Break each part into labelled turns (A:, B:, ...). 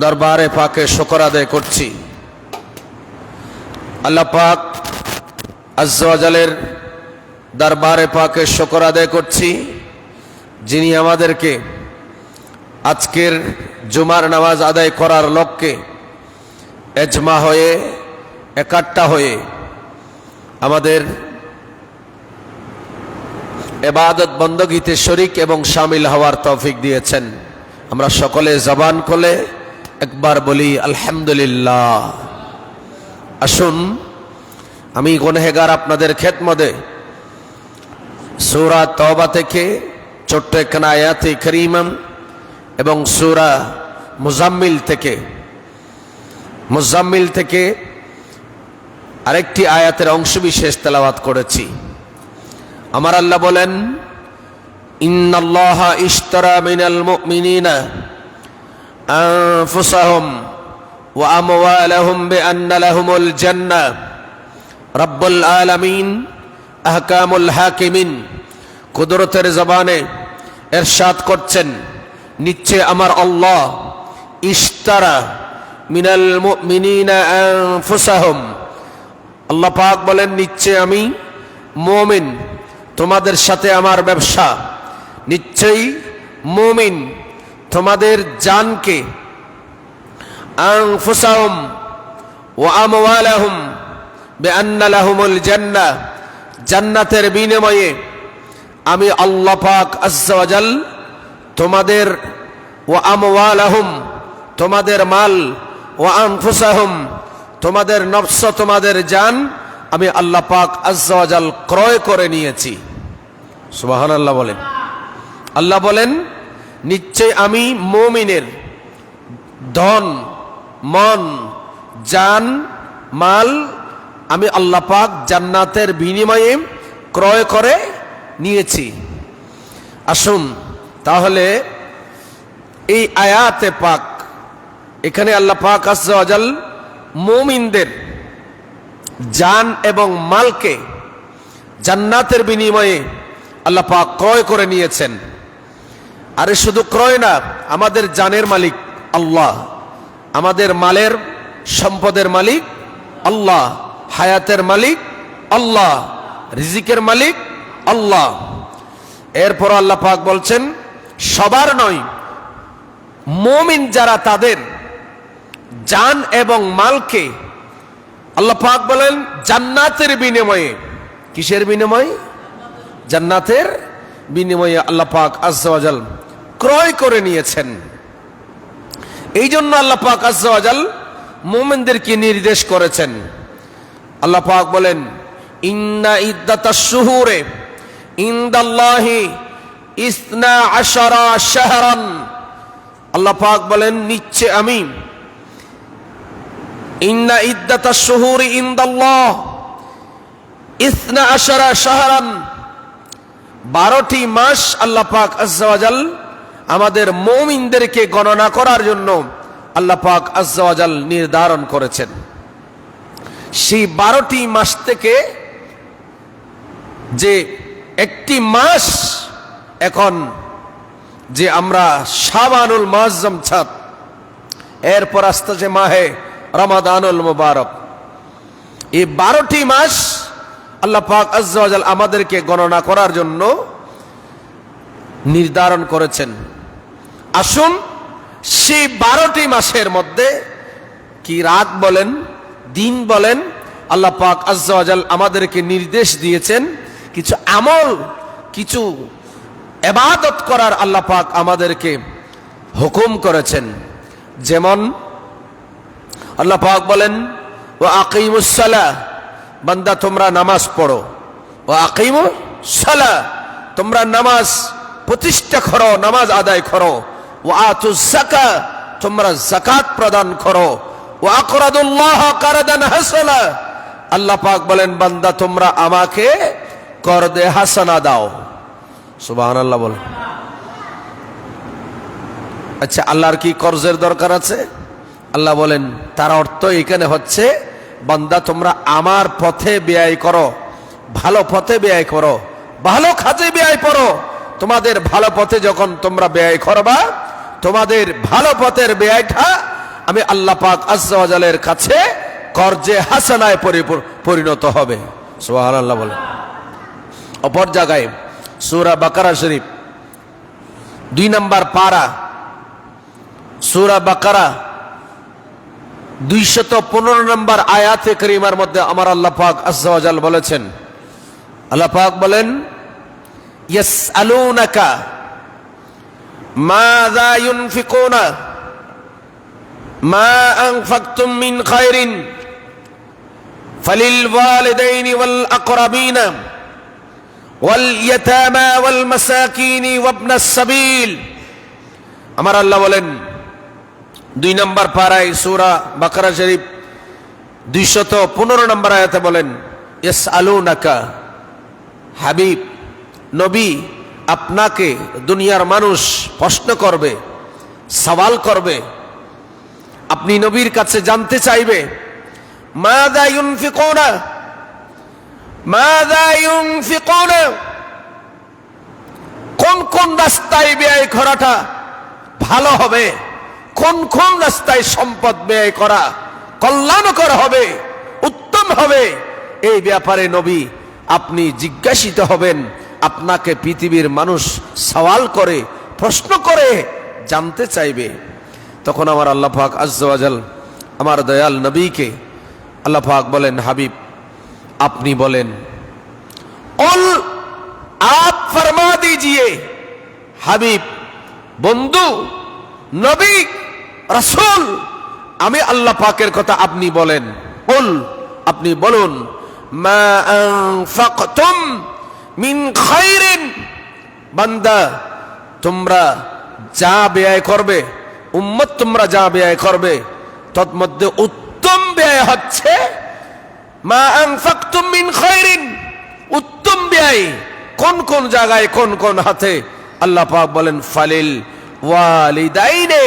A: দরবারে পাকে শুকর আদায় করছি। আল্লাহ পাক আজ্জা ওয়া জালের দরবারে পাকে শুকর আদায় করছি, যিনি আমাদেরকে আজকের জুমার নামাজ আদায় করার লক্ষ্যে এজমা হয়ে একাট্টা হয়ে আমাদের ইবাদত বندگিতে শরীক এবং শামিল হওয়ার তৌফিক দিয়েছেন। আমরা সকলে জবান খুলে একবার বলি আলহামদুলিল্লাহ। আসুন আমি গুনাহগার আপনাদের খেদমতে সূরা তওবা থেকে ছোট্ট একখানা আয়াতে কারীমা এবং সূরা মুজাম্মিল থেকে আরেকটি আয়াতের অংশবিশেষ তেলাওয়াত করেছি। আমার আল্লাহ বলেন, ইন্নাল্লাহা ইশতারা মিনাল মুমিনিনা আনফুসাহুম ওয়া আমওয়ালাহুম বিআন্না লাহুমুল জান্নাহ রব্বুল আলামিন আহকামুল হাকিমিন। কুদরতের জবানে ইরশাদ করছেন, নিশ্চয় আমার আল্লাহ ইশতারা মিনাল মুমিনিনা আনফুসাহুম, আল্লাহ পাক বলেন নিশ্চয় আমি মুমিন তোমাদের সাথে আমার ব্যবসা, নিশ্চয়ই মুমিন তোমাদের জানকে আনফুসাহুম ওয়া আমওয়ালাহুম বিআন্না লাহুমুল জান্নাহ, জান্নাতের বিনিময়ে আমি আল্লাহ পাক আজ্জা ওয়া জাল তোমাদের ওয়া আমওয়ালাহুম তোমাদের মাল ওয়া আনফুসাহুম তোমাদের নফস তোমাদের জান আমি আল্লাহ পাক আজ্জা ওয়া জাল ক্রয় করে নিয়েছি। সুবহানাল্লাহ বলেন। আল্লাহ বলেন নিশ্চয় আমি মুমিনের ধন মন জান মাল আমি আল্লাহ পাক জান্নাতের বিনিময়ে ক্রয় করে নিয়েছি। আসুন তাহলে এই আয়াতে পাক এখানে আল্লাহ পাক আজ্জা ওয়া জাল মুমিনদের জান এবং মালকে জান্নাতের বিনিময়ে আল্লাহ পাক ক্রয় করে নিয়েছেন। আরে শুধু ক্রয় না, আমাদের জানের মালিক আল্লাহ, আমাদের মালের সম্পদের মালিক আল্লাহ, হায়াতের মালিক আল্লাহ, রিজিকের মালিক আল্লাহ। এরপর আল্লাহ পাক বলছেন সবার নয়, মুমিন যারা তাদের জান এবং মালকে আল্লাহ পাক বলেন জান্নাতের বিনিময়ে। কিসের বিনিময়ে? জান্নাতের বিনিময়ে আল্লাহ পাক আজ্জা ওয়া জাল ক্রয় করে নিয়েছেন। এই জন্য আল্লাহ পাক আজ্জা ওয়া জাল মুমিনদেরকে নির্দেশ করেছেন। আল্লাহ পাক বলেন ইন্না ইদ্দাতাশ শুহুরে ইনদাল্লাহি ইসনা আশারা শাহরান, আল্লাহ পাক বলেন নিশ্চয় আমি ইন্না ইদ্দাতাশ শুহুরি ইনদাল্লাহ ইসনা আশারা শাহরান, 12টি মাস আল্লাহ পাক আজ্জা ওয়া জাল আমাদের মুমিনদেরকে গণনা করার জন্য আল্লাহ পাক আজ্জা ওয়া জাল নির্ধারণ করেছেন। সেই 12টি মাস থেকে যে একটি মাস এখন যে আমরা শাবানুল মুআজ্জম ছাত, এরপর আসতেছে মাহে রমাদানুল মুবারক, এই 12টি মাস আল্লাহ পাক আজ্জা ওয়া জাল আমাদেরকে গণনা করার জন্য নির্ধারণ করেছেন। আসুন সেই 12টি মাসের মধ্যে কি রাত বলেন দিন বলেন আল্লাহ পাক আজ্জা ওয়া জাল আমাদেরকে নির্দেশ দিয়েছেন, কিছু আমল কিছু ইবাদত করার আল্লাহ পাক আমাদেরকে হুকুম করেছেন। যেমন আল্লাহ পাক বলেন ওয়া আকিমুস সালাহ, বান্দা তোমরা নামাজ পড়ো, ওয়া আকিমুস সালাহ তোমরা নামাজ প্রতিষ্ঠা করো, নামাজ আদায় করো, ওয়া আতুজ যাকাত তোমরা যাকাত প্রদান করো, ওয়া আকরাদুল্লাহ কারদান হাসানা, আল্লাহ পাক বলেন বান্দা তোমরা আমাকে করদে হাসানা দাও। সুবহানাল্লাহ বলেন। আচ্ছা আল্লাহর কি কর্জের দরকার আছে? আল্লাহ বলেন তার অর্থ এখানে হচ্ছে বান্দা তোমরা আমার পথে ব্যয় করো, ভালো পথে ব্যয় করো, ভালো কাজে ব্যয় করো। তোমাদের ভালো পথে যখন তোমরা ব্যয় করবা, তোমাদের ভালো পথের ব্যয়টা আমি আল্লাহ পাক আজ্জা ওয়া জালের কাছে কর্জে হাসানায় পরিণত হবে। সুবহানাল্লাহ বলে। অপর জায়গায় সূরা বাকারা শরীফ 2 নম্বর পারা, সূরা বাকারা 215 নম্বর আয়াতে কারিমার মধ্যে আমার আল্লাহ পাক আজ্জা ওয়া জাল বলেছেন, আল্লাহ পাক বলেন, ইয়াসআলুনাকা মাযা ইউনফিকুনা মা আনফাকতুম মিন খায়রিন ফালিল ওয়ালিদাইনি ওয়াল আকরাবিনা ওয়াল ইয়াতামা ওয়াল মাসাকিনি ওয়াবনাস সাবিল। আমার আল্লাহ বলেন 2 নম্বর পারায় সূরা বাকারা শরীফ 215 নম্বর আয়াতে বলেন, ইয়াসআলুনাকা, হাবিব নবী, আপনাকে দুনিয়ার মানুষ প্রশ্ন করবে, সওয়াল করবে, আপনি নবীর কাছে জানতে চাইবে, মাযা ইউনফিকুনা, মাযা ইউনফিকুনা, কোন কোন রাস্তায় ব্যয় করাটা ভালো হবে, কোন কোন রাস্তায় সম্পদ ব্যয় করা কল্যাণকর হবে, উত্তম হবে, এই ব্যাপারে নবী আপনি জিজ্ঞাসিত হবেন। আপনাকে পৃথিবীর মানুষ সওয়াল করে, প্রশ্ন করে জানতে চাইবে। তখন আমার আল্লাহ পাক আজ্জা ওয়া জাল আমার দয়াল নবীকে আল্লাহ পাক বলেন, হাবিব আপনি বলেন, কুল, आप फरमा दीजिए, হাবিব, বন্ধু, নবী, রাসূল, আমি আল্লাহ পাকের কথা আপনি বলেন, কুল, আপনি বলুন, মা আনফাকতুম মিন খায়রিন, বান্দা তোমরা যা ব্যয় করবে, উম্মত তোমরা যা ব্যয় করবে, তন্মধ্যে উত্তম ব্যয় হচ্ছে মা আনফাকতুম মিন খায়রিন, উত্তম ব্যয় কোন কোন জায়গায়, কোন কোন হাতে, আল্লাহ পাক বলেন, ফালিল ওয়ালিদাইনে,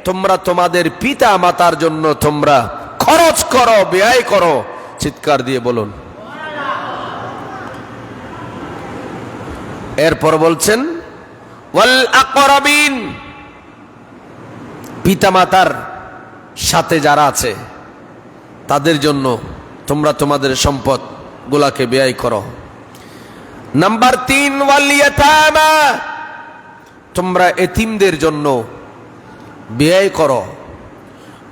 A: তোমরা তোমাদের পিতা মাতার জন্য তোমরা খরচ করো, ব্যয় করো। চিৎকার দিয়ে বলুন। এরপর বলছেন, ওয়াল আকরাবিন, পিতা মাতার সাথে যারা আছে তাদের জন্য তোমরা তোমাদের সম্পদ গুলাকে ব্যয় করো। নাম্বার 3, ওয়াল ইয়াতামা, তোমরা এতিমদের জন্য ব্যয় করো।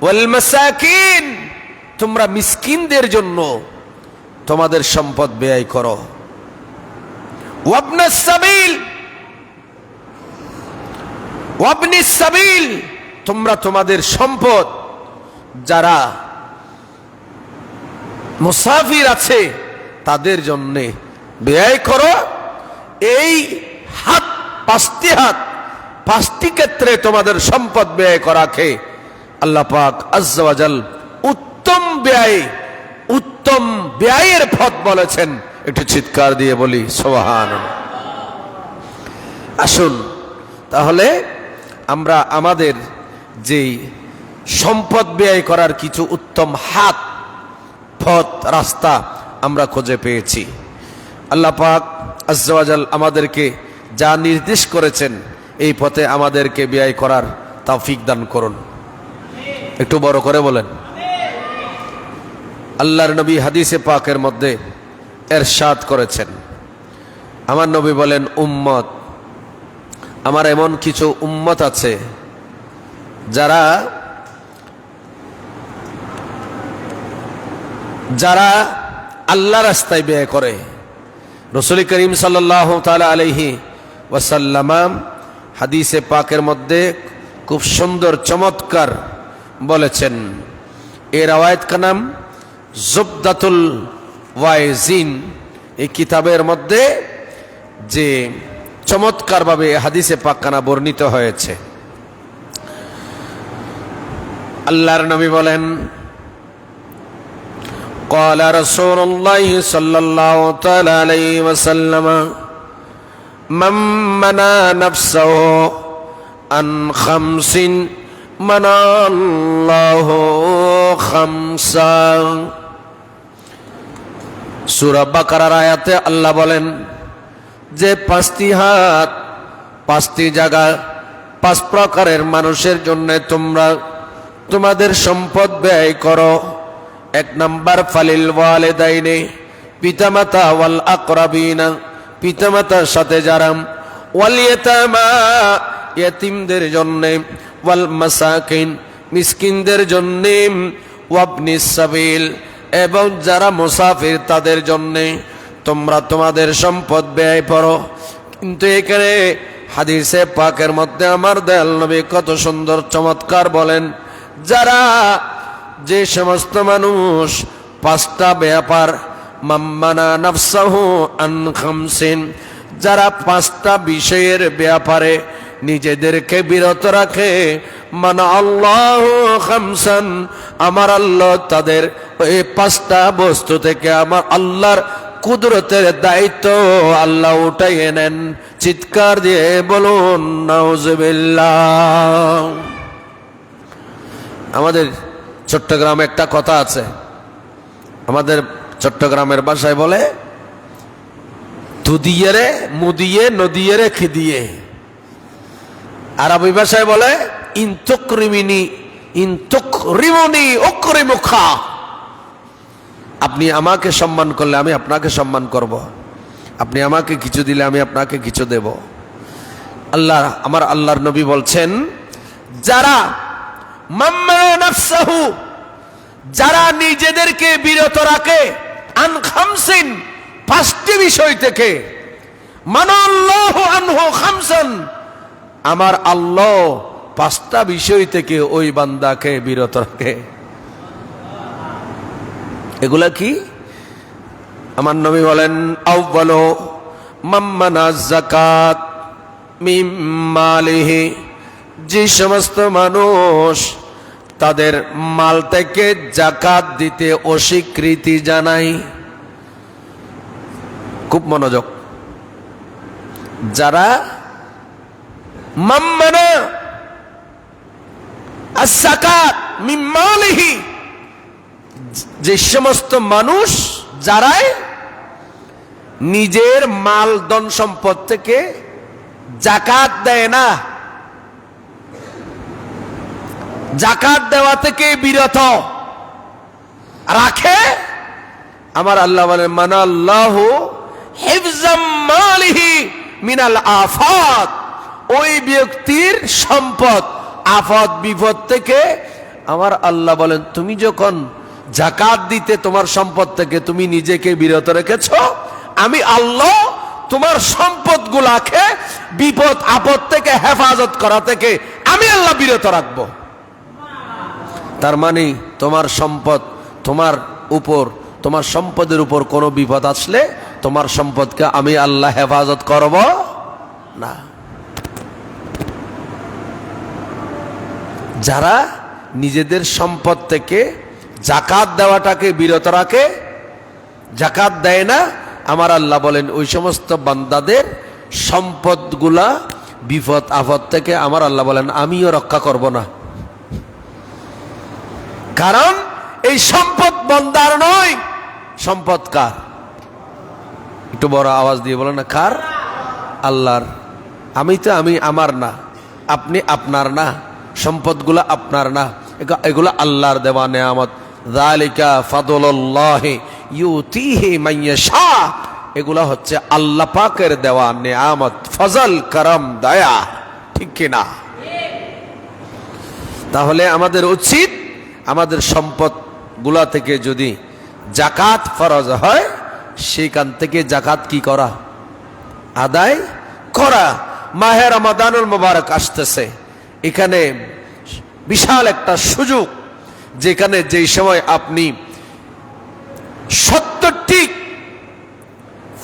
A: ওয়াল মাসাকিন, তোমরা মিসকিনদের জন্য তোমাদের সম্পদ ব্যয় করো। ওয়াবনাস সাবিল, ওয়াবনিস সাবিল, তোমরা তোমাদের সম্পদ যারা মুসাফির আছে তাদের জন্য ব্যয় করো। এই হাত, 5টি হাত, 5টি ক্ষেত্রে তোমাদের সম্পদ ব্যয় করাকে আল্লাহ পাক আজ্জা ওয়া জাল উত্তম ব্যয়, উত্তম ব্যয়ের পথ বলেছেন। একটু চিৎকার দিয়ে বলি সুবহানাল্লাহ। আসুন তাহলে আমরা আমাদের যে সম্পদ ব্যয় করার কিছু উত্তম হাত, পথ, রাস্তা আমরা খুঁজে পেয়েছি। আল্লাহ পাক আজ্জা ওয়া জাল আমাদেরকে যা নির্দেশ করেছেন এই পথে আমাদেরকে ব্যয় করার তৌফিক দান করুন। একটু বড় করে বলেন। আল্লাহর নবী হাদিসে পাকের মধ্যে ইরশাদ করেছেন, আমার নবী বলেন, উম্মত, আমার এমন কিছু উম্মত আছে যারা যারা আল্লাহ রাস্তায় ব্যয় করে। রাসূল করিম সাল্লাল্লাহু তাআলা আলাইহি ওয়াসাল্লাম হাদিসে পাকের মধ্যে খুব সুন্দর চমৎকার বলেছেন। এই রাওয়ায়াত কা নাম জুবদাতুল ওয়াইজিন। এই কিতাবের মধ্যে যে চমৎকারভাবে হাদিসে পাকখানা বর্ণিত হয়েছে। আল্লাহর নবী বলেন, قال رسول الله صلى الله تعالى عليه وسلم من منع نفسه عن خمس منع الله خمسا। সূরা বাকারার আয়াতে আল্লাহ বলেন যে 5টি হাত, 5টি জায়গা, 5 প্রকারের মানুষের জন্য তোমরা তোমাদের সম্পদ ব্যয় করো। এক নাম্বার ফালিল ওয়ালিদাইনে, পিতামাতা, ওয়াল আকরাবিনা, পিতামাতার সাথে যারা, ওয়াল ইয়াতামা, ইয়াতিমদের জন্য, ওয়াল মাসাকিন, মিসকিনদের জন্য, ওয়াবনিস সাবিল, এবং যারা মুসাফির তাদের জন্য তোমরা তোমাদের সম্পদ ব্যয় করো। কিন্তু এখানে হাদিসে পাকের মধ্যে আমার দয়াল নবী কত সুন্দর চমৎকার বলেন, যারা, যে সমস্ত মানুষ পাঁচটা ব্যাপার, মাম্মানা নাফসাহু আন খামসিন, যারা পাঁচটা বিষয়ের ব্যাপারে নিজেদেরকে বিরত রাখে, মানা আল্লাহু খামসান, আমার আল্লাহ তাদের ওই পাঁচটা বস্তু থেকে আমার আল্লাহর কুদরতের দায়িত্ব আল্লাহ উঠাইয়ে নেন। চিৎকার দিয়ে বলুন নাউজুবিল্লাহ। আমাদের চট্টগ্রামে একটা কথা আছে, আমাদের চট্টগ্রামের ভাষায় বলে, তুদিয়ে রে মুদিয়ে নদিয়ে রে খিদিয়ে। আরবি ভাষায় বলে ইনতুকরিমিনি ইনতুকরিমুনি উকরিমুকা। আপনি আমাকে সম্মান করলে আমি আপনাকে সম্মান করব, আপনি আমাকে কিছু দিলে আমি আপনাকে কিছু দেব। আল্লাহ, আমার আল্লাহর নবী বলছেন, যারা মাম্মানা নাফসাহু, যারা নিজেদেরকে বিরত রাখে, আন খামসিন, পাঁচটি বিষয় থেকে, মানাল্লাহু আনহু খামসান, আমার আল্লাহ পাঁচটা বিষয় থেকে ওই বান্দাকে বিরত রাখে। এগুলা কি? আমার নবী বলেন, আউয়ালু মাম্মানা যাকাত মিন মালিহি, যে সমস্ত মানুষ তাদের মাল থেকে যাকাত দিতে অস্বীকৃতি জানায়। খুব মনোযোগ, যারা মাম্মানা আস-যাকাত মিন মালিহি, যে সমস্ত মানুষ যারাই নিজের মাল ধন সম্পদ থেকে যাকাত দেয় না, যাকাত দেওয়া থেকে বিরত রাখে, আমার আল্লাহ বলেন, মানাল্লাহু হিফজাম মালিহি মিনাল আফাত, ওই ব্যক্তির সম্পদ আফত বিপদ থেকে আমার আল্লাহ বলেন, তুমি যখন যাকাত দিতে তোমার সম্পদ থেকে তুমি নিজেকে বিরত রেখেছ, আমি আল্লাহ তোমার সম্পদ গুলাকে বিপদ আপদ থেকে হেফাজত করা থেকে আমি আল্লাহ বিরত রাখবো। তার মানে তোমার সম্পদ, তোমার উপর, তোমার সম্পদের উপর কোনো বিপদ আসলে তোমার সম্পদকে আমি আল্লাহ হেফাজত করব না। যারা নিজেদের সম্পদ থেকে যাকাত দেওয়াটাকে বিরত রাখে, যাকাত দেয় না, আমার আল্লাহ বলেন ওই সমস্ত বান্দাদের সম্পদগুলা বিপদ আপদ থেকে আমার আল্লাহ বলেন আমিও রক্ষা করব না। কারণ এই সম্পদ বান্দার নয়, সম্পদ কার? একটু বড় আওয়াজ দিয়ে বলেন না, কার? আল্লাহর। আমি তো আমি আমার না, আপনি আপনার না, সম্পদগুলা আপনার না, এগুলা আল্লাহর দেওয়া নেয়ামত। যালিকা ফাদলুল্লাহি ইউতিহি মান ইয়াশা, এগুলা হচ্ছে আল্লাহ পাকের দেওয়া নেয়ামত, ফজল, করম, দয়া। ঠিক কিনা? তাহলে আমাদের উচিত আমাদের সম্পদ গুলা থেকে যদি যাকাত ফরজ হয়, সেখান থেকে যাকাত কি করা? আদায় করা। মাহে রমাদানুল মুবারক আসতেছে, এখানে বিশাল একটা সুযোগ, যেখানে যেই সময় আপনি 70টি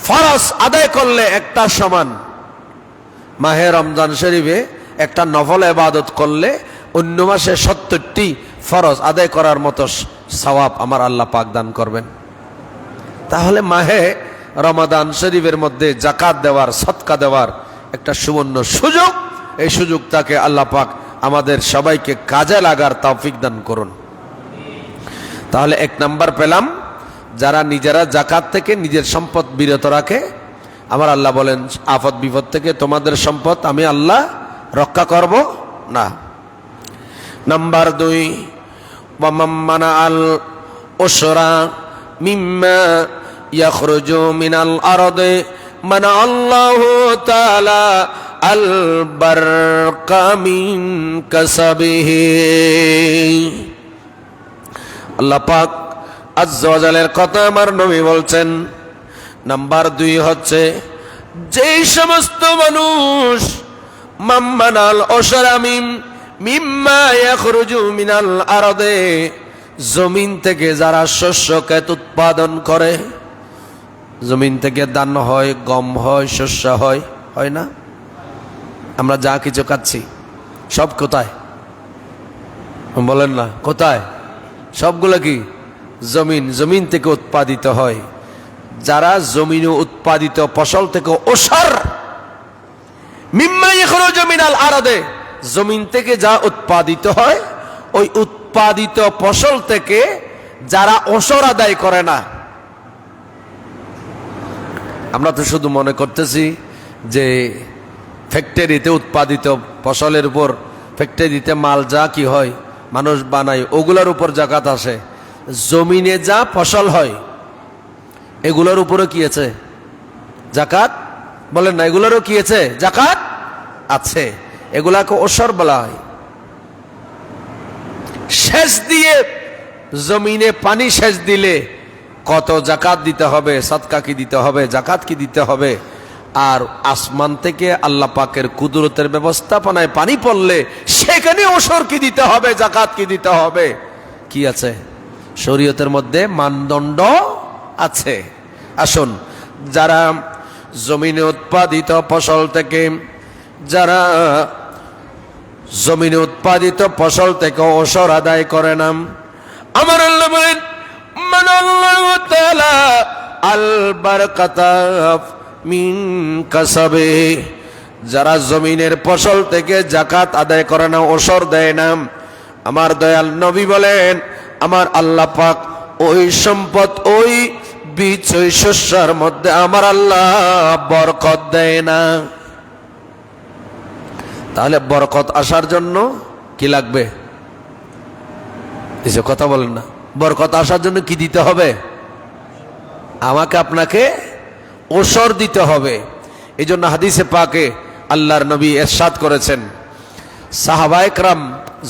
A: ফরজ আদায় করলে একটা সমান, মাহে রমজান শরীফে একটা নফল ইবাদত করলে অন্য মাসে 70টি ফরজ আদায় করার মতো সওয়াব আমার আল্লাহ পাক দান করবেন। তাহলে মাহে রমাদান শরীফের মধ্যে যাকাত দেওয়ার, সদকা দেওয়ার একটা সুবর্ণ সুযোগ, এই সুযোগটাকে আল্লাহ পাক আমাদের সবাইকে কাজে লাগার তৌফিক দান করুন। তাহলে এক নাম্বার পেলাম, যারা নিজেরা যাকাত থেকে নিজের সম্পদ বিরত রাখে, আমার আল্লাহ বলেন আফত বিপদ থেকে তোমাদের সম্পদ আমি আল্লাহ রক্ষা করব না। নাম্বার 2, ওয়া মাম্মানা আল উশরা মিম্মা ইয়াখরুজু মিনাল আরদি মানা আল্লাহু তাআলা আল বারকা মিন কাসাবিহি। আল্লাহ পাক আজ্জা ওয়া জালের কথা আমার নবী বলছেন। নাম্বার 2 হচ্ছে যেই সমস্ত মানুষ মাম্মানাল উশরা মিম্মা ইয়াখরুজু মিনাল আরদি, জমিন থেকে যারা শস্য ক্ষেত উৎপাদন করে, জমিন থেকে ধান হয়, গম হয়, শস্য হয়, হয় না? আমরা যা কিছু খাচ্ছি সব কোথায় বলেন না? কোথায়? সবগুলো কি জমিন থেকে উৎপাদিত হয়। যারা জমিনে উৎপাদিত ফসল থেকে ওসর মিম্মা ইয়াখরুজু মিনাল আরদি, জমিন থেকে যা উৎপাদিত হয় ওই উৎপাদিত ফসল থেকে যারা ওসর আদায় করে না। আমরা তো শুধু মনে করতেছি যে ফ্যাক্টরিতে উৎপাদিত ফসলের উপর, ফ্যাক্টরিতে মাল যা কি হয় মানুষ বানায় ওগুলোর উপর জাকাত আসে। জমিনে যা ফসল হয় এগুলোর উপরে কি আছে? জাকাত বলেন না? এগুলোরও কি আছে? জাকাত আছে। এগুলাকে ওসর বলা হয়। সেচ দিয়ে জমিনে পানি সেচ দিলে কত জাকাত দিতে হবে, সাদকা কি দিতে হবে, জাকাত কি দিতে হবে। আর আসমান থেকে আল্লাহ পাকের কুদরতের ব্যবস্থাপনায় পানি পড়লে সেখানে ওসর কি দিতে হবে, জাকাত কি দিতে হবে, কি আছে? শরীয়তের মধ্যে মানদণ্ড আছে। আসুন, যারা জমিনে উৎপাদিত ফসল থেকে, যারা জমিনে উৎপাদিত ফসল থেকে ওসর আদায় করে না, আমার আল্লাহ বলেন মানাল্লাহু তাআলা আল বারাকাতা মিন কাসাবে, যারা জমিনের ফসল থেকে জাকাত আদায় করে না, ওসর দেয় না, আমার দয়াল নবী বলেন আমার আল্লাহ পাক ওই সম্পদ, ওই বীজ, ওই শস্যের মধ্যে আমার আল্লাহ বরকত দেয় না। তাহলে বরকত আসার জন্য কি লাগবে? এসব কথা বলেন না। বরকত আসার জন্য কি দিতে হবে? আমাকে আপনাকে ওসর দিতে হবে। এই জন্য হাদিসে পাকে আল্লাহর নবী ইরশাদ করেছেন, সাহাবায়ে কেরাম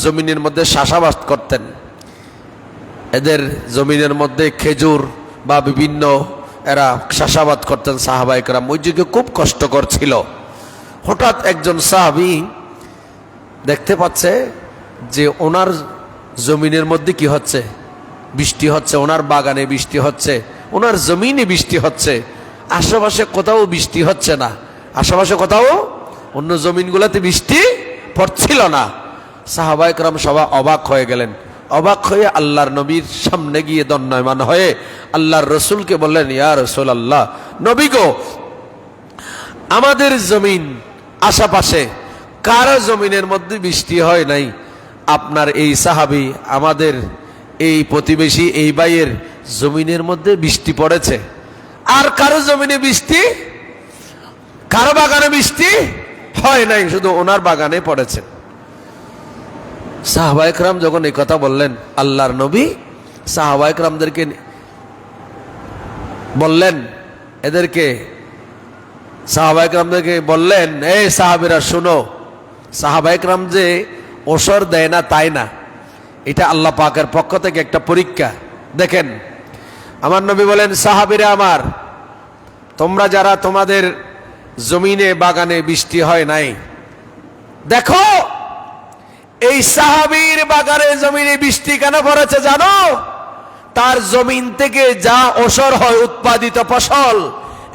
A: জমিনের মধ্যে চাষাবাদ করতেন। এদের জমিনের মধ্যে খেজুর বা বিভিন্ন এরা চাষাবাদ করতেন সাহাবায়ে কেরাম। ওই যুগে খুব কষ্টকর ছিল। হঠাৎ একজন সাহাবী দেখতে পাচ্ছে যে ওনার জমিনের মধ্যে কি হচ্ছে? বৃষ্টি হচ্ছে, ওনার বাগানে বৃষ্টি হচ্ছে, ওনার জমিনে বৃষ্টি হচ্ছে, আশেপাশে কোথাও বৃষ্টি হচ্ছে না, আশেপাশে কোথাও অন্য জমিনগুলোতে বৃষ্টি পড়ছিল না। সাহাবায়ে কেরাম সবাই অবাক হয়ে গেলেন। অবাক হয়ে আল্লাহর নবীর সামনে গিয়ে দণ্ডায়মান হয়ে আল্লাহর রসুলকে বললেন, ইয়া রাসূলুল্লাহ, নবী গো, আমাদের জমিন আশেপাশে কারো জমিনের মধ্যে বৃষ্টি হয় নাই, আপনার এই সাহাবী আমাদের এই প্রতিবেশী এই ভাইয়ের জমিনের মধ্যে বৃষ্টি পড়েছে, আর কারো জমিনে বৃষ্টি, কারো বাগানে বৃষ্টি হয় নাই, শুধু ওনার বাগানে পড়েছে। সাহাবায়ে কেরাম যখন এই কথা বললেন, আল্লাহর নবী সাহাবায়ে কেরামদেরকে বললেন, এদেরকে সাহাবায়ে কেরামদেরকে বললেন, এই সাহাবীরা শুনো, সাহাবায়ে কেরাম যে ওসর দেয় না তাই না, এটা আল্লাহ পাকের পক্ষ থেকে একটা পরীক্ষা। দেখেন, আমার নবী বলেন, সাহাবীরা আমার, তোমরা যারা তোমাদের জমিনে বাগানে বৃষ্টি হয় নাই, দেখো এই সাহাবীর বাগানে জমিনে বৃষ্টি কেন পড়েছে জানো? তার জমিন থেকে যা ওসর হয় উৎপাদিত ফসল,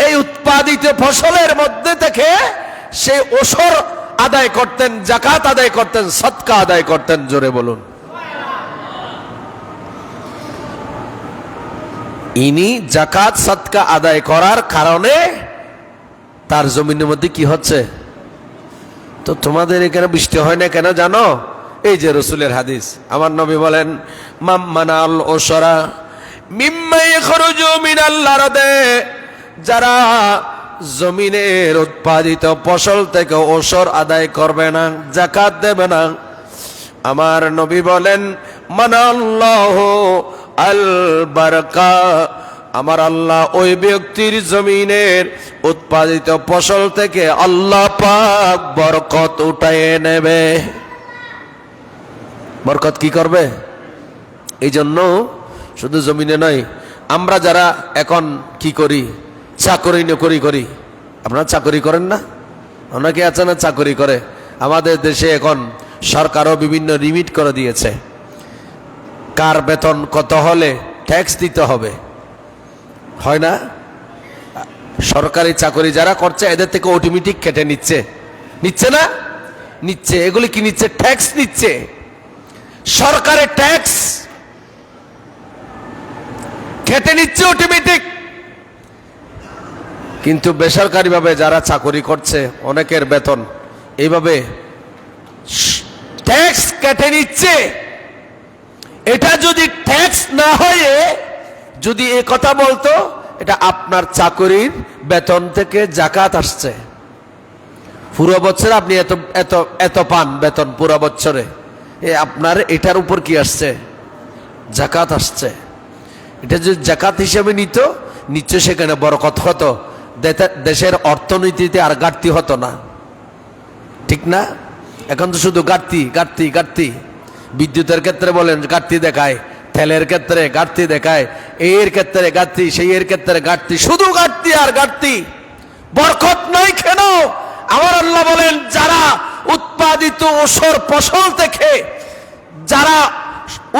A: এই উৎপাদিত ফসলের মধ্যে থেকে সে ওসর আদায় করতেন, জাকাত আদায় করতেন, সদকা আদায় করতেন। জোরে বলুন। ইনি জাকাত সদকা আদায় করার কারণে তার জমিনের মধ্যে কি হচ্ছে? তো তোমাদের এখানে বৃষ্টি হয় না কেন জানো? এই যে রসুলের হাদিস, আমার নবী বলেন, মাম্মানাল ওসরা মিম্মা ইয়াখরুজু মিনাল আরদি, যারা জমিনের উৎপাদিত ফসল থেকে ওসর আদায় করবে না, জাকাত দেবে না, আমার নবী বলেন, মানাল্লাহু আল বারাকা, আমার আল্লাহ ওই ব্যক্তির জমিনের উৎপাদিত ফসল থেকে আল্লাহ পাক বরকত উঠায়ে নেবে। বরকত কি করবে? এই জন্য শুধু জমিনে নয়, আমরা যারা এখন কি করি, চাকরি নকরি করি। আপনারা চাকরি করেন না? অনেকে আছে না চাকরি করে। আমাদের দেশে এখন সরকারও বিভিন্ন লিমিট করে দিয়েছে, কার বেতন কত হলে ট্যাক্স দিতে হবে, হয় না? সরকারি চাকরি যারা করছে এদের থেকে অটোমেটিক কেটে নিচ্ছে, নিচ্ছে না? নিচ্ছে। এগুলি কি নিচ্ছে? ট্যাক্স নিচ্ছে, সরকারের ট্যাক্স কেটে নিচ্ছে অটোমেটিক। কিন্তু বেসরকারি ভাবে যারা চাকরি করছে অনেকের বেতন এইভাবে ট্যাক্স কেটে নিচ্ছে। এটা যদি ট্যাক্স না হয়ে যদি এই কথা বলতো, এটা আপনার চাকরির বেতন থেকে জাকাত আসছে, পুরো বছরে আপনি এত এত এত পান বেতন, পুরো বছরে আপনার এটার উপর কি আসছে? জাকাত আসছে। এটা যদি জাকাত হিসেবে নিত, নিচ্ছে, সেখানে বরকত হতো, দেশের অর্থনীতিতে আর ঘাটতি হতো না, ঠিক না? এখন তো শুধু ঘাটতি ঘাটতি ঘাটতি। বিদ্যুতের ক্ষেত্রে বলেন ঘাটতি দেখায়, তেলের ক্ষেত্রে ঘাটতি দেখায়, এর ক্ষেত্রে ঘাটতি, সেই এর ক্ষেত্রে ঘাটতি, শুধু ঘাটতি আর ঘাটতি। বরকত নাই কেন? আমার আল্লাহ বলেন, যারা উৎপাদিত ওসর ফসল থেকে, যারা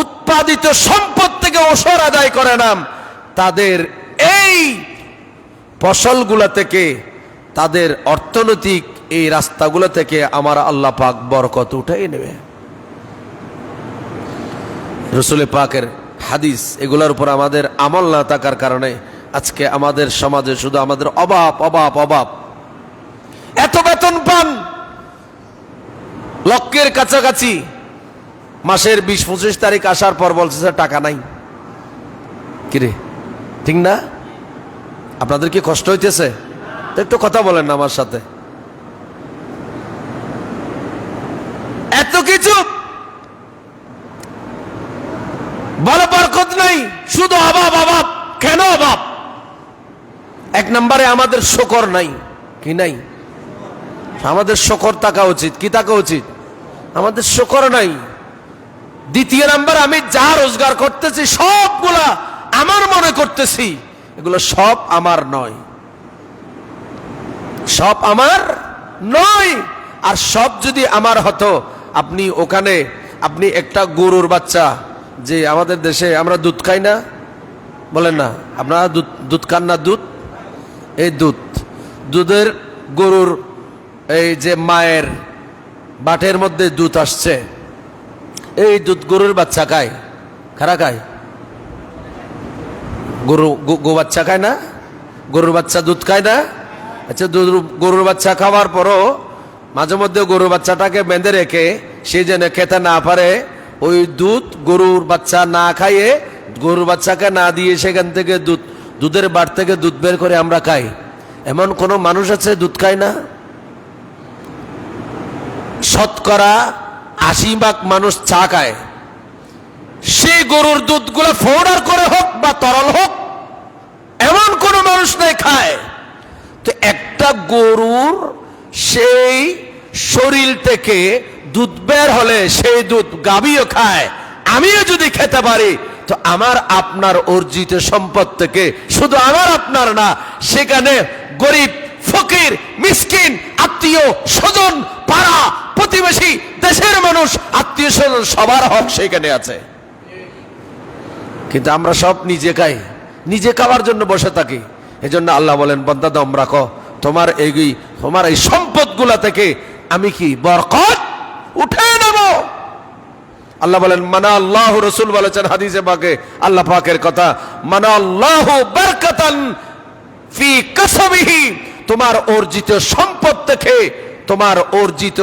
A: উৎপাদিত সম্পদ থেকে ওসর আদায় করে না, তাদের এই ফসলগুলা থেকে, তাদের অর্থনৈতিক এই রাস্তাগুলো থেকে আমার আল্লাহ পাক বরকত উঠাই নেবে। রাসূল পাকের হাদিস, এগুলোর উপর আমাদের আমল না থাকার কারণে আজকে আমাদের সমাজে শুধু আমাদের অভাব অভাব অভাব। এত বেতন পান, লক্ষের কাছাকাছি, মাসের 20-25 তারিখ আসার পর বলছে টাকা নাই। কিরে, ঠিক না? আপনাদের কি কষ্ট হইতেছে? একটু কথা বলেন না আমার সাথে। এত কিছু বড় বরকত নাই, শুধু অভাব অভাব। কেন অভাব? এক নম্বরে আমাদের শুকর নাই। কি নাই? আমাদের শুকর থাকা উচিত। কি থাকা উচিত? আমাদের শুকর নাই। দ্বিতীয় নাম্বার, আমি যা রোজগার করতেছি সবগুলা আমার মনে করতেছি, এগুলো সব আমার নয়, সব আমার নয়। আর সব যদি আমার হতো, আপনি ওখানে আপনি একটা গরুর বাচ্চা, যে আমাদের দেশে আমরা দুধ খাই না, বলেন না আপনারা দুধ খান না? দুধ, এই দুধের গরুর এই যে মায়ের বাটের মধ্যে দুধ আসছে, এই দুধ গরুর বাচ্চা খায়। খারা খায়? গো বাচ্চা খায় না? গরুর বাচ্চা দুধ খায় না? আচ্ছা, গরুর বাচ্চা খাওয়ার পরও মাঝে মধ্যে গরুর বাচ্চাটাকে বেঁধে রেখে সে যেন খেতে না পারে, ওই দুধ গরুর বাচ্চা না খাইয়ে, গরুর বাচ্চাকে না দিয়ে সেখান থেকে দুধের বাট থেকে দুধ বের করে আমরা খাই। এমন কোন মানুষ আছে দুধ খায় না? শতকরা 80% মানুষ চা খায়। সেই গরুর দুধগুলো পাউডার করে হোক বা তরল হোক, এমন কোন মানুষ নাই খায়। তো একটা গরুর সেই শরীর থেকে দুধ বের হলে সেই দুধ গাভীও খায়, আমিও যদি খেতে পারি, তো আমার আপনার অর্জিত সম্পদ থেকে, শুধু আমার আপনার না, সেখানে গরিব, ফকির, মিসকিন, আত্মীয় স্বজন, পাড়া প্রতিবেশী, দেশের মানুষ, আত্মীয় স্বজন, সবার হক সেখানে আছে। কিন্তু আমরা সব নিজে খাই, নিজে খাওয়ার জন্য বসে থাকি। এজন্য আল্লাহ বলেন, বান্দা দম রাখো, তোমার এই সম্পদগুলা থেকে আমি কি বরকত উঠে নেব। আল্লাহ বলেন, মানা আল্লাহ, রাসূল বলেছেন হাদিসে পাকে, আল্লাহ পাকের কথা, মানা আল্লাহ বারকাতান ফি কাসবিহি, তোমার অর্জিত সম্পদ থেকে, তোমার অর্জিত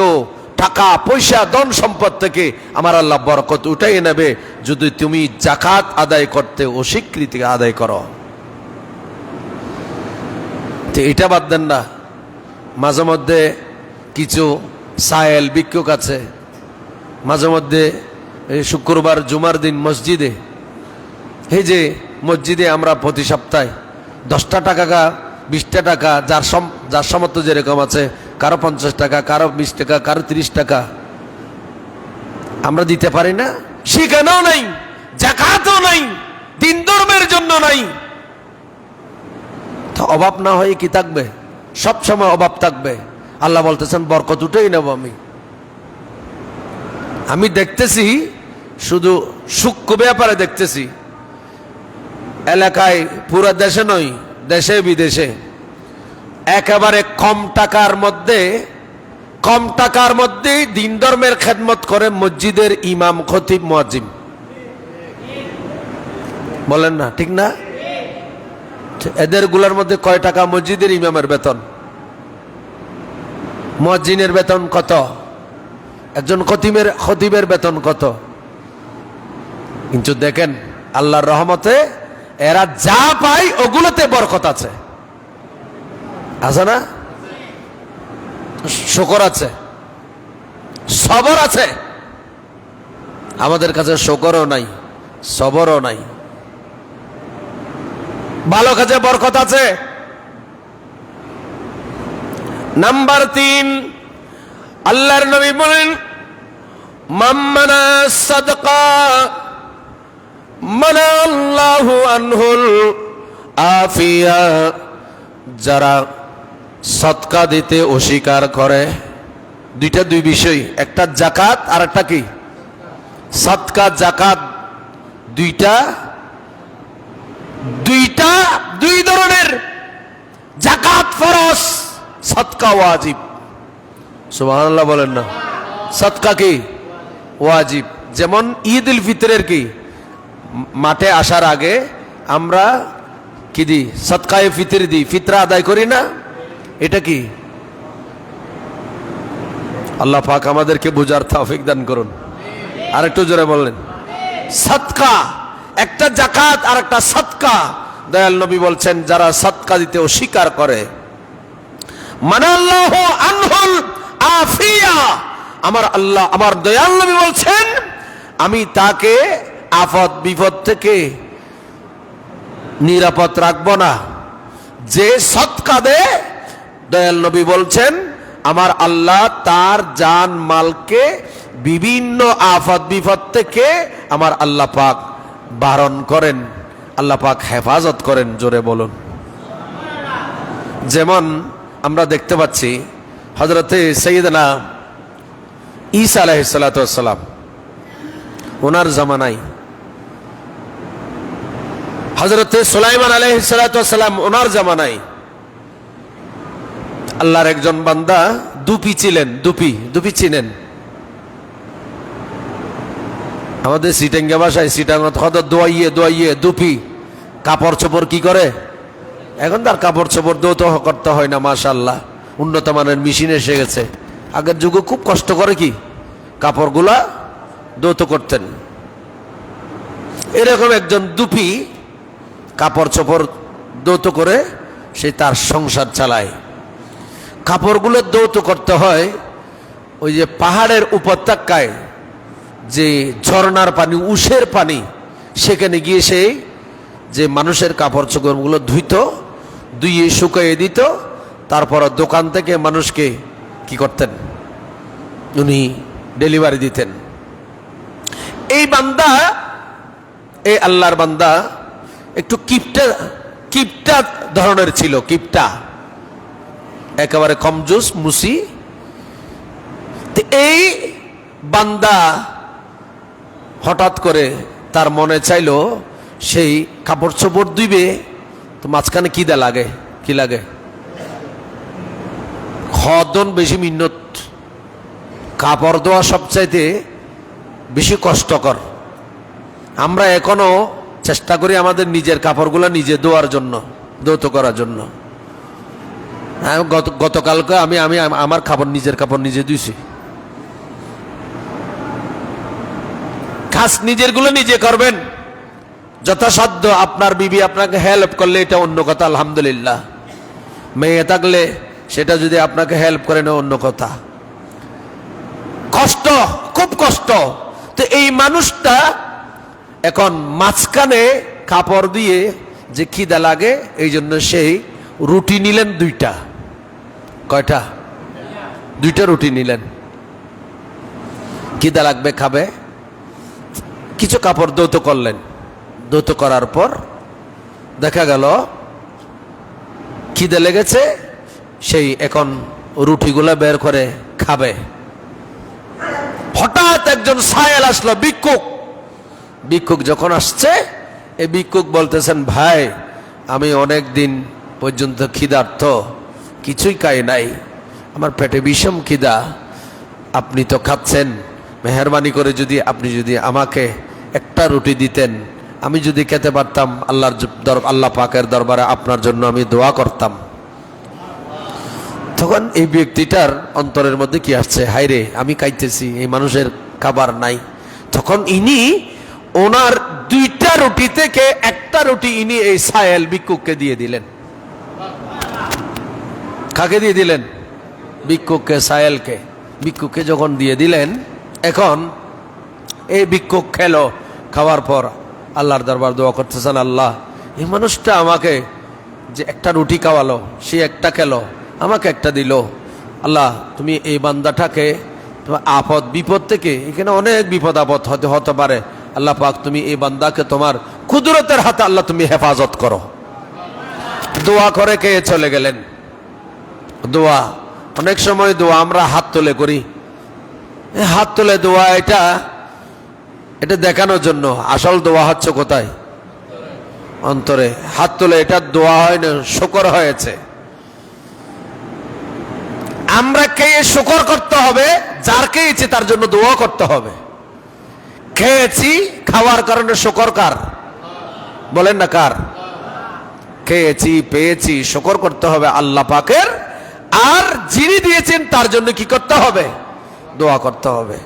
A: টাকা পয়সা ধন সম্পদ থেকে আমার আল্লাহ বরকত উঠাই নেবে, যদি তুমি যাকাত আদায় করতে অস্বীকৃতি আদায় করো। তো এটা বাদ দেন না। মাঝে মধ্যে কিছু সায়েল ভিক্ষুক আছে, মাঝে মধ্যে এই শুক্রবার জুমার দিন মসজিদে, এই যে মসজিদে আমরা প্রতি সপ্তাহে 10টা টাকা 20টা টাকা, যার সামর্থ্য যেরকম আছে, কারো 50 টাকা, কারো 20 টাকা, কারো 30 টাকা আমরা দিতে পারি না? সেখানেও নাই, যাকাতও নাই, দিন ধর্মের জন্য নাই। তো অভাব না হয়ে কি থাকবে? সব সময় অভাব থাকবে। আল্লাহ বলতেছেন বরকত উঠেই নেব আমি দেখতেছি, শুধু সূক্ষ্ম ব্যাপারে দেখতেছি, এলাকায় পুরো দেশে নয়, দেশে বিদেশে একেবারে কম টাকার মধ্যে দিন ধর্মের খেদমত করে মসজিদের ইমাম, খতিব, মুয়াজ্জিন। বলেন না, ঠিক না? এদের গুলার মধ্যে কয় টাকা মসজিদের ইমামের বেতন? মুয়াজ্জিনের বেতন কত? একজন খতিবের বেতন কত? কিন্তু দেখেন আল্লাহর রহমতে এরা যা পায় ওগুলোতে বরকত আছে, আছে না? শুকর আছে, সবর আছে। আমাদের কাছে শুকরও নাই, সবরও নাই। ভালো কাজে বরকত আছে। নাম্বার 3, আল্লাহর নবী বলেন মাম্মানা সাদকা মানা আল্লাহু আনহুল আফিয়া। যারা সদকা দিতে অস্বীকার করে, দুই বিষয়, একটা যাকাত আর একটা কি সদকা। যাকাত দুই ধরনের। যাকাত ফরজ, সদকা ওয়াজিব। সুবহানাল্লাহ বলেন না? সদকা কি ওয়াজিব। যেমন ঈদ উল ফিতরের কি মাঠে আসার আগে আমরা কি দিই? সদকায়ে ফিতর দিই, ফিতরা আদায় করি না? এটা কি? আল্লাহ পাক আমাদেরকে বুঝার তৌফিক দান করুন। আর একটু জোরে বললেন সদকা। একটা যাকাত আর একটা সদকা। দয়াল নবী বলছেন যারা সদকা দিতে অস্বীকার করে, মানাল্লাহু আনহুল আফিয়া, আমার আল্লাহ, আমার দয়াল নবী বলছেন আমি তাকে আফত বিপদ থেকে নিরাপদ রাখবো না। যে সদকা দে, দয়াল নবী বলছেন আমার আল্লাহ তার জান মালকে বিভিন্ন আফত বিপদ থেকে আমার আল্লাহ পাক বারণ করেন, আল্লাহ পাক হেফাজত করেন। জোরে বলুন। যেমন আমরা দেখতে পাচ্ছি হযরতে সাইয়েদনা ঈসা আলাইহিস সালাতু ওয়াস সালাম, ওনার জামানায় হযরতে সুলাইমান আলাইহিস সালাতু ওয়াস সালাম, ওনার জামানায় আল্লাহর একজন বান্দা দুপি ছিলেন। দুপি চিনেন? আমাদের সিটাঙ্গা ভাষায়, সিটাঙ্গা দোয়াইয়ে দুপি। কাপড় চোপড় কি করে? এখন তার কাপড় চোপড় দৌত করতে হয় না, মাশাআল্লাহ, উন্নত মানের মেশিন এসে গেছে। আগের যুগে খুব কষ্ট করে কি কাপড়গুলা দৌত করতেন। এরকম একজন দুপি কাপড় চোপড় দৌত করে সে তার সংসার চালায়। কাপড়গুলো দৌত করতে হয় ওই যে পাহাড়ের উপত্যকায় যে ঝর্ণার পানি, উষের পানি, সেখানে গিয়ে সে যে মানুষের কাপড় চোপড়গুলো ধুইয়ে শুকিয়ে দিত, তারপর দোকান থেকে মানুষকে কি করতেন, উনি ডেলিভারি দিতেন। এই বান্দা, এই আল্লাহর বান্দা একটু কিপটা ধরনের ছিল, কিপটা, একেবারে কমজোস মুসি। এই বান্দা হঠাৎ করে তার মনে চাইলো সেই কাপড় চোপড় ধুইবে, তো মাঝখানে কি লাগে, কি লাগে? খদন বেশি মিন্নত। কাপড় ধোয়া সবচাইতে বেশি কষ্টকর। আমরা এখনো চেষ্টা করি আমাদের নিজের কাপড়গুলো নিজে ধোয়ার জন্য, ধৌত করার জন্য। গতকালকে আমি আমার নিজের কাপড় নিজে ধুইছি। খাস নিজের গুলো নিজে করবেন। যথাসাধ্য আপনার বিবি আপনাকে হেল্প করলে এটা অন্য কথা, আলহামদুলিল্লাহ। মেয়ে থাকলে সেটা যদি আপনাকে হেল্প করে না, অন্য কথা। কষ্ট, খুব কষ্ট। তো এই মানুষটা এখন মাঝখানে কাপড় দিয়ে যে খিদা লাগে এই জন্য সেই রুটি নিলেন দুইটা। কয়টা? দুইটা রুটি নিলেন। খিদা লাগবে, খাবে, কিছু কাপড় দৌত করলেন। দৌত করার পর দেখা গেল খিদে লেগেছে, সেই এখন রুটিগুলা বের করে খাবে। হঠাৎ একজন সায়েল আসলো, ভিক্ষুক। ভিক্ষুক যখন আসছে, এই ভিক্ষুক বলতেছেন, ভাই আমি অনেক দিন পর্যন্ত খিদার্থ, কিছুই খাই নাই, আমার পেটে বিষম খিদা, আপনি তো খাচ্ছেন, মেহরবানি করে যদি আপনি যদি আমাকে একটা রুটি দিতেন, আমি যদি খেতে পারতাম, আল্লাহ পাকের দরবারে আপনার জন্য আমি দোয়া করতাম। তখন এই ব্যক্তিটার অন্তরের মধ্যে কি আসছে, হায়রে আমি খাইতেছি, এই মানুষের খাবার নাই। তখন ইনি ওনার দুইটা রুটি থেকে একটা রুটি ইনি এই সায়েল ভিক্ষুককে দিয়ে দিলেন। কাকে দিয়ে দিলেন? ভিক্ষুককে, সায়েলকে। ভিক্ষুককে যখন দিয়ে দিলেন, এখন এই ভিক্ষুক খেলো। খাওয়ার পর আল্লাহর দরবার দোয়া করতেছেন, আল্লাহ এই মানুষটা আমাকে যে একটা রুটি খাওয়ালো, সে একটা খেলো, আমাকে একটা দিল, আল্লাহ তুমি এই বান্দাটাকে তোমার আপদ বিপদ থেকে, এখানে অনেক বিপদ আপদ হতে পারে, আল্লাহ পাক তুমি এই বান্দাকে তোমার কুদরতের হাতে আল্লাহ তুমি হেফাজত করো। দোয়া করে কে চলে গেলেন। দোয়া, অনেক সময় দোয়া আমরা হাত তুলে করি। হাত তুলে দোয়া এটা দেখানোর জন্য, আসল দোয়া হচ্ছে কোথায়? অন্তরে। হাত তুলে এটা দোয়া হয় না, শুকর হয়েছে। আমরা খেয়ে শুকর করতে হবে, যার খেয়েছি তার জন্য দোয়া করতে হবে। খেয়েছি, খাওয়ার কারণে শুকর কার? বলেন না কার? খেয়েছি, পেয়েছি, শুকর করতে হবে আল্লাহ পাকের। আর যিনি দিয়েছেন তার জন্য কি করতে হবে? দোয়া করতে হবে।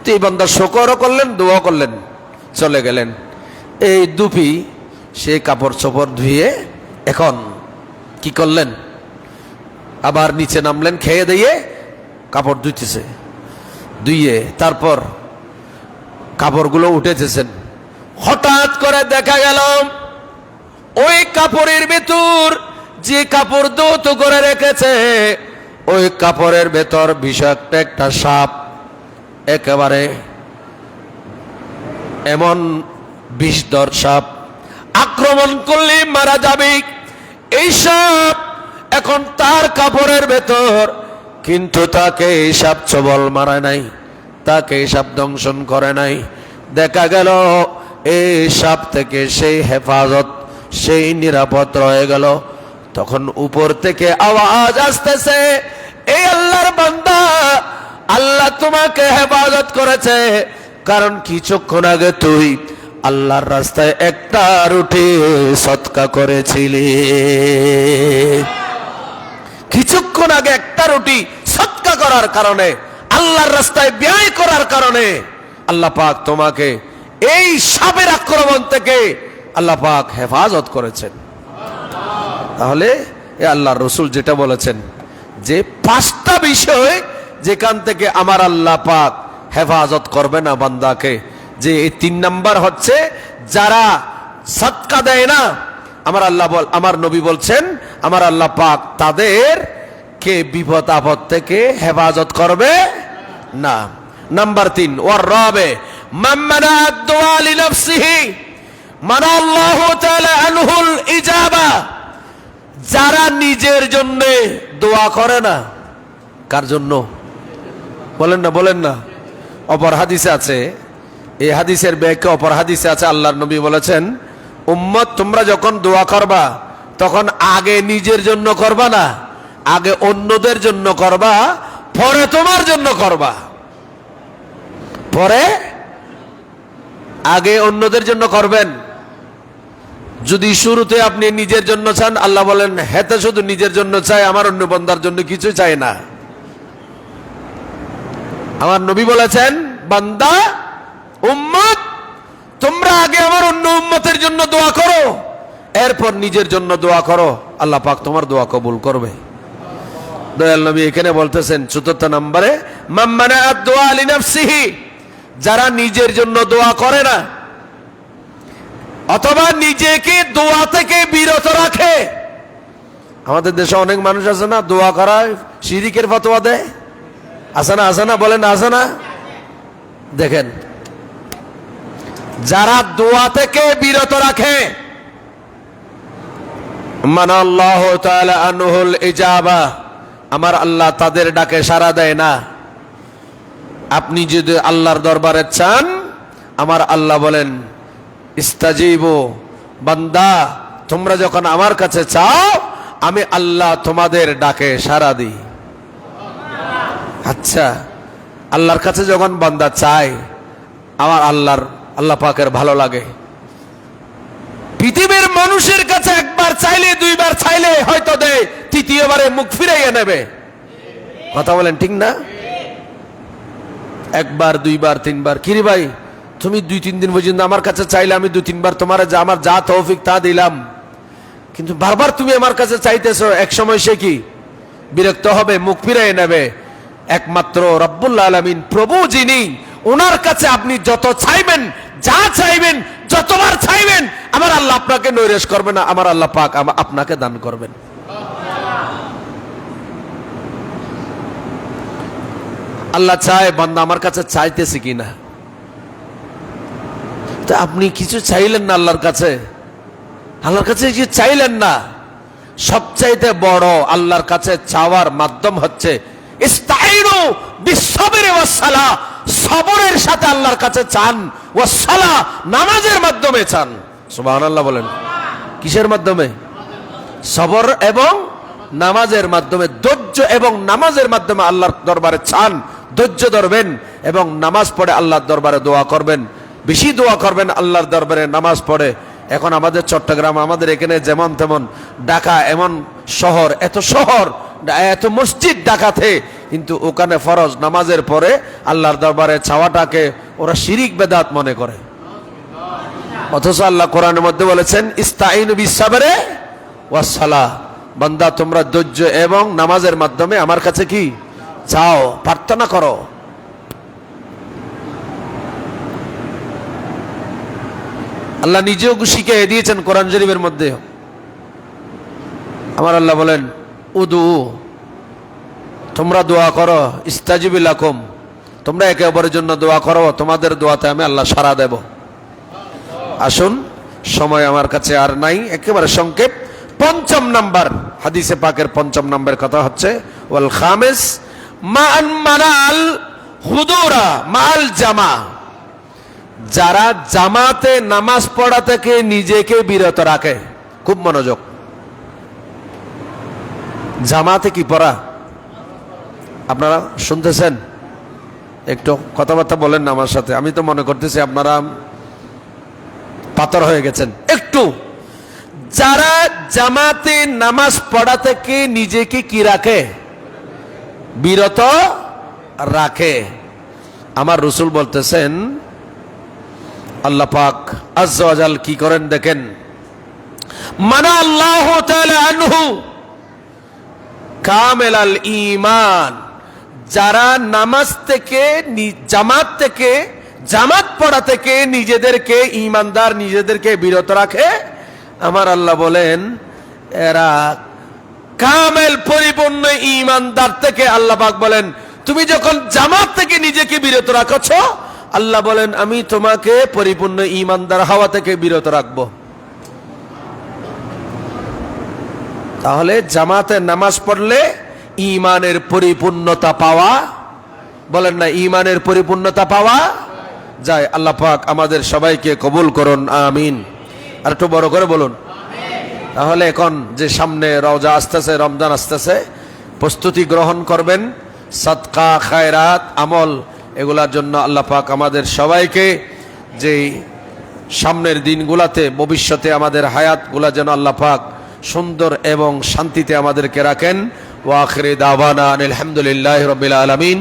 A: তো এই বান্দা শুকরও করলেন, দোয়া করলেন, চলে গেলেন। এই দুপি সে কাপড় চোপড় ধুয়ে এখন কি করলেন, আবার নিচে নামলেন, খেয়ে দিয়ে কাপড় ধুইতেছে। ধুইয়ে তারপর কাপড়গুলো উঠেছেন। হঠাৎ করে দেখা গেল ওই কাপড়ের ভেতর, যে কাপড় ধৌত করে রেখেছে, ওই কাপড়ের ভেতর বিষাক্ত একটা সাপ, একেবারে এমন বিষধর সাপ, আক্রমণ করলে মারা যাবে এই সাপ এখন তার কাপড়ের ভেতর। কিন্তু তাকে এই সাপ ছবল মারা নাই, তাকে এই সাপ দংশন করে নাই। দেখা গেল এই সাপ থেকে সেই হেফাজত, সেই নিরাপদ রয়ে গেল। তখন উপর থেকে আওয়াজ আসতেছে, এই আল্লাহর বান্দা, আল্লাহ তোমাকে হেফাজত করেছে, কারণ কিছুক্ষণ আগে তুই আল্লাহর রাস্তায় একটা রুটি সদকা করেছিলি। কিছুক্ষণ আগে একটা রুটি সদকা করার কারণে, আল্লাহর রাস্তায় ব্যয় করার কারণে আল্লাহ পাক তোমাকে এই সাপের আক্রমণ থেকে আল্লাহ পাক হেফাজত করেছেন। তাহলে এ আল্লাহর রসুল যেটা বলেছেন যে 5টা বিষয় যেখান থেকে আমার আল্লাহ পাক হেফাজত করবে না বান্দাকে, যে এই 3 নাম্বার হচ্ছে যারা সদকা দেয় না, আমার নবী বলছেন আমার আল্লাহ পাক তাদের কে বিপদ আপদ থেকে হেফাজত করবে না। নাম্বার 3, ওয়ার রাবে মাম্মানা দুআ লিনাফসিহি মানা আল্লাহু তাআলা আনহুল ইজাবা, যারা নিজের জন্য দোয়া করে না। কার জন্য? বলেন না। অপর হাদিসে আছে, এই হাদিসের ব্যাখ্যা অপর হাদিসে আছে, আল্লাহর নবী বলেছেন, উম্মত তোমরা যখন দোয়া করবা তখন আগে নিজের জন্য করবা না, আগে অন্যদের জন্য করবা, পরে তোমার জন্য করবা। পরে আগে অন্যদের জন্য করবেন। যদি শুরুতে আপনি নিজের জন্য চান, আল্লাহ বলেন হেতে শুধু নিজের জন্য চাই, আমার অন্য বান্দার জন্য কিছু চাই না। আমার নবী বলেছেন, বান্দা উম্মত তোমরা আগে আমার অন্য উম্মতের জন্য দোয়া করো, এরপর নিজের জন্য দোয়া করো, আল্লাহ পাক তোমার দোয়া কবুল করবে। দয়াল নবী এখানে বলতেছেন 4 নম্বরে, মাম্মানা আদ-দুআ লিনাফসিহি, যারা নিজের জন্য দোয়া করে না অথবা নিজেকে দোয়া থেকে বিরত রাখে। আমাদের দেশে অনেক মানুষ আছে না, দোয়া করায় শিরিকের ফতোয়া দেয়, আছে না? আছে না? বলেন আছে না? দেখেন, যারা দোয়া থেকে বিরত রাখে, মানাল্লাহু তাআলা আনহুল ইজাবা, আমার আল্লাহ তাদের ডাকে সাড়া দেয় না। আপনি যদি আল্লাহর দরবারে চান, আমার আল্লাহ বলেন ইস্তাজিবু, বান্দা তোমরা যখন আমার কাছে চাও আমি আল্লাহ তোমাদের ডাকে সাড়া দিই। আচ্ছা, আল্লাহর কাছে যখন বান্দা চায়, আমার আল্লাহ পাকের ভালো লাগে। পৃথিবীর মানুষের কাছে একবার চাইলে, দুইবার চাইলে হয়তো দেয়, তৃতীয়বারে মুখ ফিরাইয়া নেবে। কথা বলেন ঠিক না? একবার, দুইবার, তিনবার, কিরে ভাই তুমি 2-3 দিন পর্যন্ত আমার কাছে চাইলে আমি 2-3 বার তোমার আমার যা তৌফিক তা দিলাম, কিন্তু বারবার তুমি আমার কাছে চাইতেছো, এক সময় সে কি বিরক্ত হবে, মুখ ফিরাইয়া নেবে। একমাত্র রব্বুল আলামিন, প্রভু যিনি, ওনার কাছে আপনি যত চাইবেন, যা চাইবেন, যতবার চাইবেন, আমার আল্লাহ আপনাকে নৈরাশ করবে না, আমার আল্লাহ পাক আপনাকে দান করবেন। আল্লাহ চায় বান্দা আমার কাছে চাইতেছে কিনা। তো আপনি কিছু চাইলেন না আল্লাহর কাছে, আল্লাহর কাছে কিছু চাইলেন না। সবচাইতে বড় আল্লাহর কাছে চাওয়ার মাধ্যম হচ্ছে ইস্তাইনু বিসসবরি ওয়াসসালাহ, সবরের সাথে আল্লাহর কাছে চান, ওয়াসসালাহ, নামাজের মাধ্যমে চান। সুবহানাল্লাহ বলেন। কিসের মাধ্যমে? সবর এবং নামাজের মাধ্যমে, ধৈর্য এবং নামাজের মাধ্যমে আল্লাহর দরবারে চান, ধৈর্য ধরবেন এবং নামাজ পড়ে আল্লাহর দরবারে দোয়া করবেন, বেশি দোয়া করবেন আল্লাহর দরবারে নামাজ পড়ে। এখন আমাদের চট্টগ্রাম, আমাদের এখানে যেমন তেমন, ঢাকা এমন শহর, এত মসজিদ ঢাকাতে, কিন্তু ওখানে ফরজ নামাজের পরে আল্লাহর দরবারে চাওয়াটাকে ওরা শিরিক বেদাত মনে করে। অথচ আল্লাহ কোরআনের মধ্যে বলেছেন ইস্তাইনু বিসসবরি ওয়াসসালাহ, বান্দা তোমরা ধৈর্য এবং নামাজের মাধ্যমে আমার কাছে কি চাও, প্রার্থনা করো। আল্লাহ নিজেও শিখিয়ে দিয়েছেন কোরআন শরীফের মধ্যে। আমার আল্লাহ বলেন উদু, তোমরা দোয়া করো, ইস্তাজিবু লাকুম, তোমরা একে অপরের জন্য দোয়া করো, তোমাদের দোয়াতে আমি আল্লাহ সাড়া দেব। আসুন, সময় আমার কাছে আর নাই, একেবারে সংক্ষেপ। 5 নাম্বার হাদিসে পাকের 5 নাম্বার কথা হচ্ছে ওয়াল খামিস মানাল হুদুরা মাল জামা, যারা জামাতে নামাজ পড়া থেকে নিজেকে বিরত রাখে। খুব মনোযোগ, জামাতে কি পড়া? আপনারা শুনতেছেন? একটু কথাবার্তা বলেন না আমার সাথে, আমি তো মনে করতেছি আপনারা পাথর হয়ে গেছেন একটু। যারা জামাতে নামাজ পড়া থেকে নিজেকে কি রাখে? বিরত রাখে। আমার রাসূল বলতেছেন, আল্লাহ পাক আজ্জা ওয়া জাল কি করেন দেখেন, মানা আল্লাহু তাআলা আনহু কামিলাল ঈমান, যারা নামাজ থেকে, জামাত পড়া থেকে নিজেদেরকে ঈমানদার, নিজেদেরকে বিরত রাখে, আমার আল্লাহ বলেন এরা কামেল, পরিপূর্ণ ঈমানদার থেকে আল্লাহ পাক বলেন তুমি যখন জামাত থেকে নিজেকে বিরত রাখছ, আল্লাহ বলেন আমি তোমাকে পরিপূর্ণ ঈমানদার হওয়া থেকে বিরত রাখবো। তাহলে জামাতে নামাজ পড়লে ঈমানের পরিপূর্ণতা পাওয়া, বলেন না, ঈমানের পরিপূর্ণতা পাওয়া যায়। আল্লাহ পাক আমাদের সবাইকে কবুল করুন, আমিন। আর একটু বড় করে বলুন। তাহলে এখন যে সামনে রওজা আসতেছে, রমজান আসতেছে, প্রস্তুতি গ্রহণ করবেন, সাদকা, খায়রাত, আমল, এগুলার জন্য আল্লাহ পাক আমাদের সবাইকে যে সামনের দিনগুলাতে, ভবিষ্যতে আমাদের হায়াতগুলা যেন আল্লাহ পাক সুন্দর এবং শান্তিতে আমাদেরকে রাখেন। ওয়া আখিরি দাওয়ানা আলহামদুলিল্লাহি রাব্বিল আলামিন।